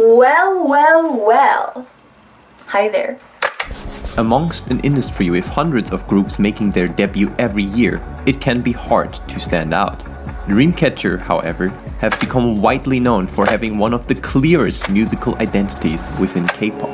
Well. Hi there. Amongst an industry with hundreds of groups making their debut every year, it can be hard to stand out. Dreamcatcher, however, have become widely known for having one of the clearest musical identities within K-pop.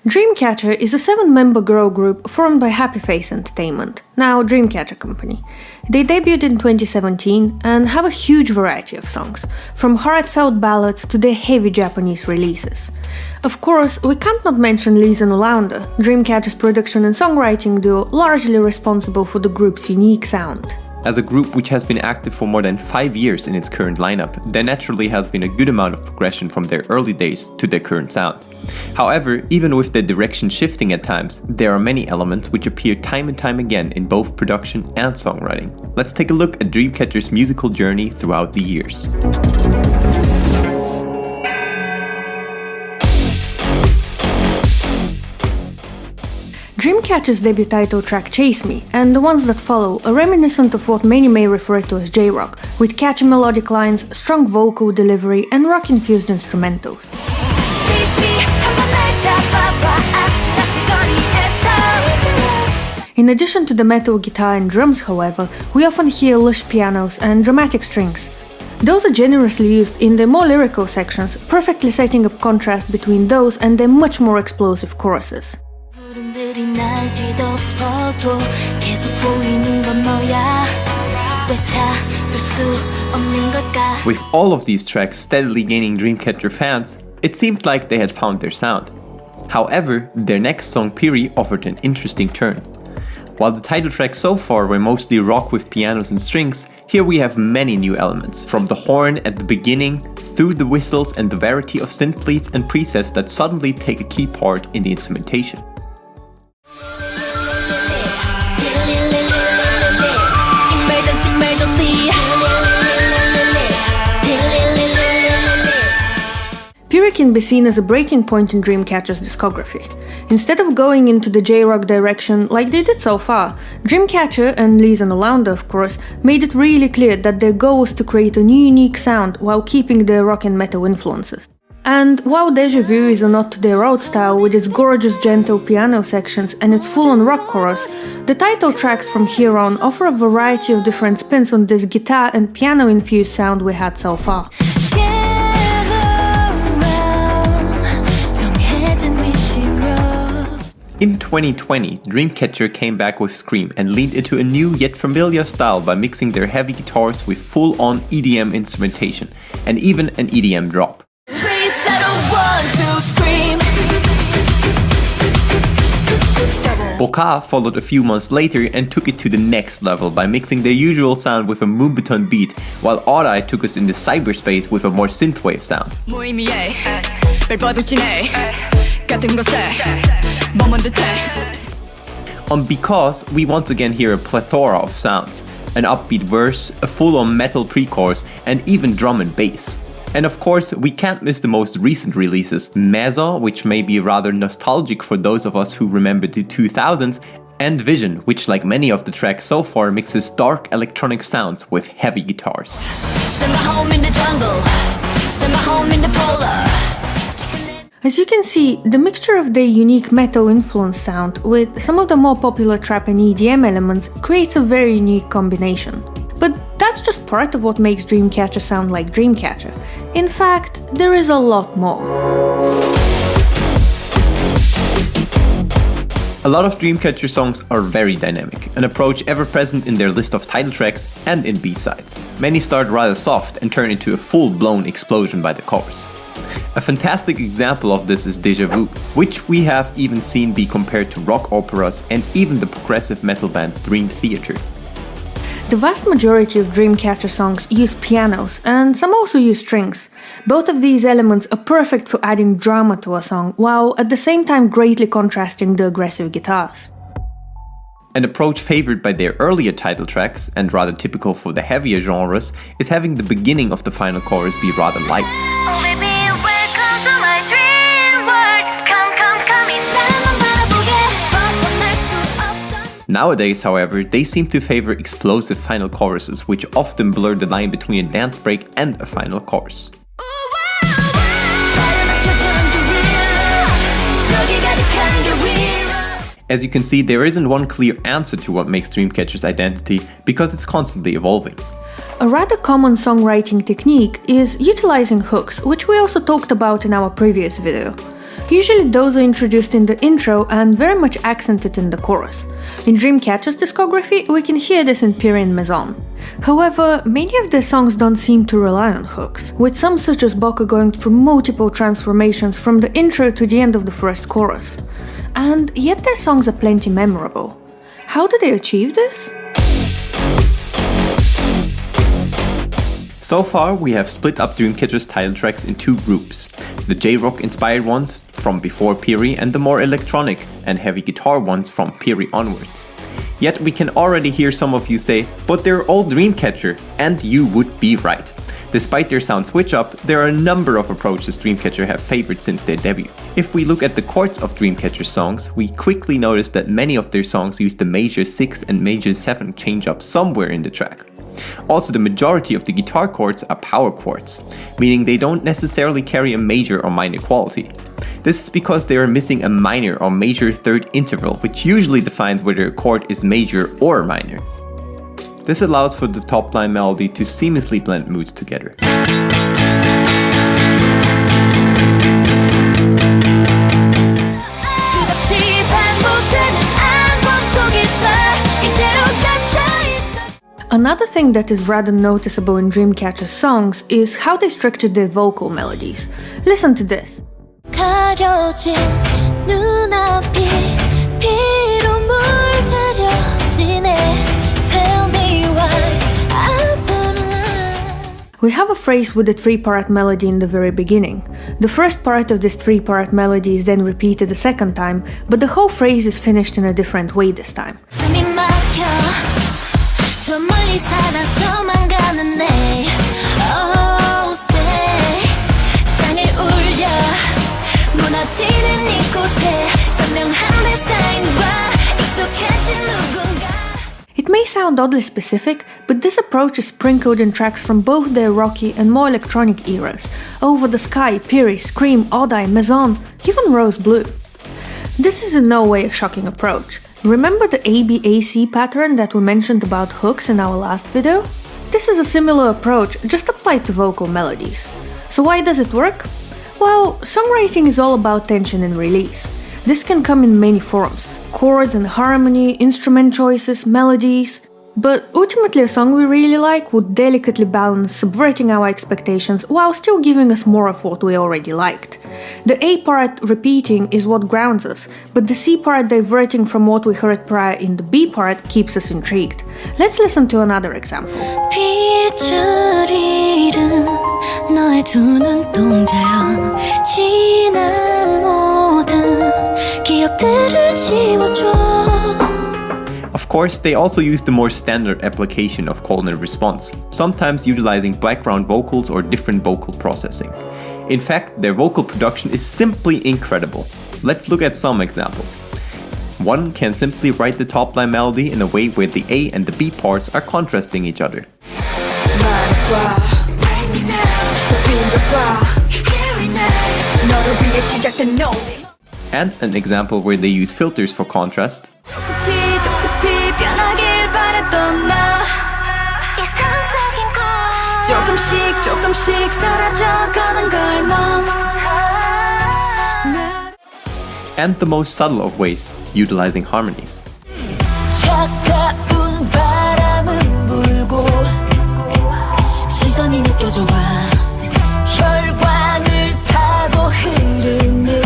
Dreamcatcher is a 7-member girl group formed by Happy Face Entertainment, now Dreamcatcher Company. They debuted in 2017 and have a huge variety of songs, from heartfelt ballads to their heavy Japanese releases. Of course, we can't not mention Leez Ollounder, Dreamcatcher's production and songwriting duo, largely responsible for the group's unique sound. As a group which has been active for more than 5 years in its current lineup, there naturally has been a good amount of progression from their early days to their current sound. However, even with their direction shifting at times, there are many elements which appear time and time again in both production and songwriting. Let's take a look at Dreamcatcher's musical journey throughout the years. Dreamcatcher's debut title track Chase Me, and the ones that follow, are reminiscent of what many may refer to as J-rock, with catchy melodic lines, strong vocal delivery, and rock-infused instrumentals. In addition to the metal guitar and drums, however, we often hear lush pianos and dramatic strings. Those are generously used in the more lyrical sections, perfectly setting up contrast between those and their much more explosive choruses. With all of these tracks steadily gaining Dreamcatcher fans, it seemed like they had found their sound. However, their next song, Piri, offered an interesting turn. While the title tracks so far were mostly rock with pianos and strings, here we have many new elements, from the horn at the beginning, through the whistles and the variety of synth leads and presets that suddenly take a key part in the instrumentation. Piri can be seen as a breaking point in Dreamcatcher's discography. Instead of going into the J-rock direction like they did so far, Dreamcatcher, and Leez Ollounder of course, made it really clear that their goal was to create a new unique sound while keeping their rock and metal influences. And while Deja Vu is a nod to their old style with its gorgeous gentle piano sections and its full-on rock chorus, the title tracks from here on offer a variety of different spins on this guitar and piano-infused sound we had so far. In 2020, Dreamcatcher came back with Scream and leaned into a new yet familiar style by mixing their heavy guitars with full-on EDM instrumentation, and even an EDM drop. Boca followed a few months later and took it to the next level by mixing their usual sound with a Moonbaton beat, while Audai took us into cyberspace with a more synthwave sound. On Because, we once again hear a plethora of sounds, an upbeat verse, a full-on metal pre-chorus, and even drum and bass. And of course, we can't miss the most recent releases, Maison, which may be rather nostalgic for those of us who remember the 2000s, and Vision, which like many of the tracks so far mixes dark electronic sounds with heavy guitars. Send my home in the jungle, send my home in the polar. As you can see, the mixture of their unique metal-influenced sound with some of the more popular trap and EDM elements creates a very unique combination. But that's just part of what makes Dreamcatcher sound like Dreamcatcher. In fact, there is a lot more. A lot of Dreamcatcher songs are very dynamic, an approach ever present in their list of title tracks and in B-sides. Many start rather soft and turn into a full-blown explosion by the chorus. A fantastic example of this is Deja Vu, which we have even seen be compared to rock operas and even the progressive metal band Dream Theater. The vast majority of Dreamcatcher songs use pianos, and some also use strings. Both of these elements are perfect for adding drama to a song, while at the same time greatly contrasting the aggressive guitars. An approach favored by their earlier title tracks, and rather typical for the heavier genres, is having the beginning of the final chorus be rather light. Oh baby, welcome to my dream world. Come in. Nowadays, however, they seem to favor explosive final choruses, which often blur the line between a dance break and a final chorus. As you can see, there isn't one clear answer to what makes Dreamcatcher's identity, because it's constantly evolving. A rather common songwriting technique is utilizing hooks, which we also talked about in our previous video. Usually those are introduced in the intro and very much accented in the chorus. In Dreamcatcher's discography, we can hear this in Piri and Maison. However, many of their songs don't seem to rely on hooks, with some such as Boca going through multiple transformations from the intro to the end of the first chorus. And yet their songs are plenty memorable. How do they achieve this? So far, we have split up Dreamcatcher's title tracks in two groups. The J-rock inspired ones from before Piri and the more electronic and heavy guitar ones from Piri onwards. Yet we can already hear some of you say, but they're all Dreamcatcher, and you would be right. Despite their sound switch up, there are a number of approaches Dreamcatcher have favored since their debut. If we look at the chords of Dreamcatcher songs, we quickly notice that many of their songs use the major 6 and major 7 change up somewhere in the track. Also, the majority of the guitar chords are power chords, meaning they don't necessarily carry a major or minor quality. This is because they are missing a minor or major third interval, which usually defines whether a chord is major or minor. This allows for the top line melody to seamlessly blend moods together. Another thing that is rather noticeable in Dreamcatcher's songs is how they structured their vocal melodies. Listen to this. 가려진 눈앞이 피로 물들여지네. Tell me why I don't lie. We have a phrase with a 3-part melody in the very beginning. The first part of this 3-part melody is then repeated a second time, but the whole phrase is finished in a different way this time. 저 멀리 사라져만 가는 내 Oh stay 땅을 울려 무너지는 이곳에 선명한 디자인과 익숙해진 누군가. It may sound oddly specific, but this approach is sprinkled in tracks from both their rocky and more electronic eras: Over the Sky, Piri, Scream, Odai, Maison, even Rose Blue. This is in no way a shocking approach. Remember the ABAC pattern that we mentioned about hooks in our last video? This is a similar approach, just applied to vocal melodies. So why does it work? Well, songwriting is all about tension and release. This can come in many forms: chords and harmony, instrument choices, melodies. But ultimately a song we really like would delicately balance subverting our expectations while still giving us more of what we already liked. The A part repeating is what grounds us, but the C part diverting from what we heard prior in the B part keeps us intrigued. Let's listen to another example. 빛을 잃은 너의 두 눈동자여 지난 모든 기억들을 지워줘. Of course, they also use the more standard application of call and response, sometimes utilizing background vocals or different vocal processing. In fact, their vocal production is simply incredible. Let's look at some examples. One can simply write the top line melody in a way where the A and the B parts are contrasting each other. And an example where they use filters for contrast. And the most subtle of ways, utilizing harmonies. 차가운 바람은 불고 시선이 느껴져와 혈관을 타고 흐르는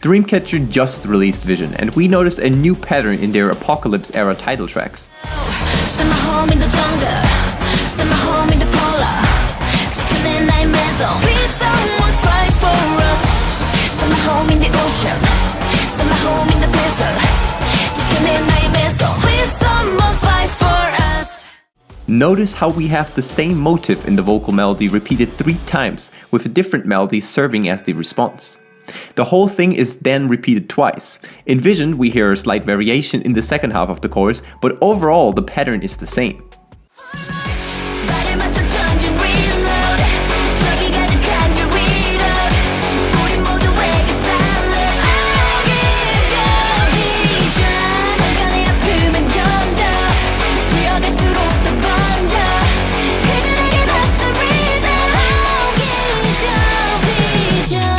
Dreamcatcher just released Vision, and we noticed a new pattern in their Apocalypse-era title tracks. Notice how we have the same motive in the vocal melody repeated 3 times, with a different melody serving as the response. The whole thing is then repeated twice. In Vision, we hear a slight variation in the second half of the chorus, but overall the pattern is the same. 발에 맞춰 전진 reload 저기 가득한 길 위로 우리 모두에게 silent I give you vision 잠깐의 아픔은 견뎌 쉬어갈수록 더 번져 그들에게 that's the reason I give you vision.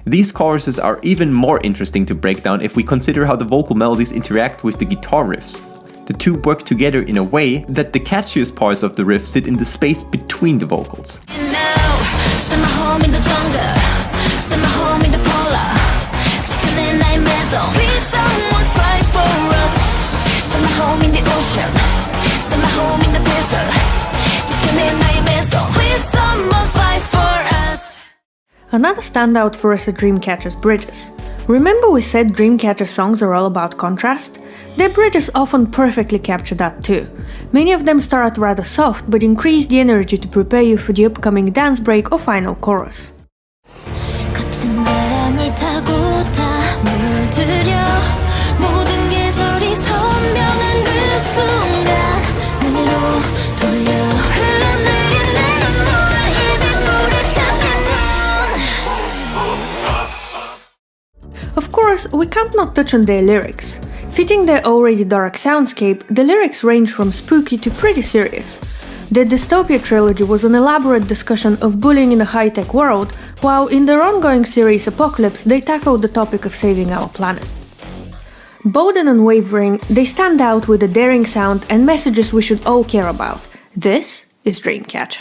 These choruses are even more interesting to break down if we consider how the vocal melodies interact with the guitar riffs. The two work together in a way that the catchiest parts of the riff sit in the space between the vocals. You know, send my home in the jungle, send my home in the polar. 지켜내 나의 매성. Please someone fight for us. Send my home in the ocean, send my home in the desert. 지켜내 나의 매성. Please someone fight for us. Another standout for us are Dreamcatcher's bridges. Remember we said Dreamcatcher songs are all about contrast? Their bridges often perfectly capture that too. Many of them start rather soft but increase the energy to prepare you for the upcoming dance break or final chorus. 거친 바람을 타고 다 물들여 모든 계절이 선명한 그 순간 내게로 돌려 흘러내린 내 눈물 이 빗물을 찾는 눈. Of course, we can't not touch on their lyrics. Fitting their already dark soundscape, the lyrics range from spooky to pretty serious. The Dystopia trilogy was an elaborate discussion of bullying in a high-tech world, while in their ongoing series Apocalypse they tackled the topic of saving our planet. Bold and unwavering, they stand out with a daring sound and messages we should all care about. This is Dreamcatcher.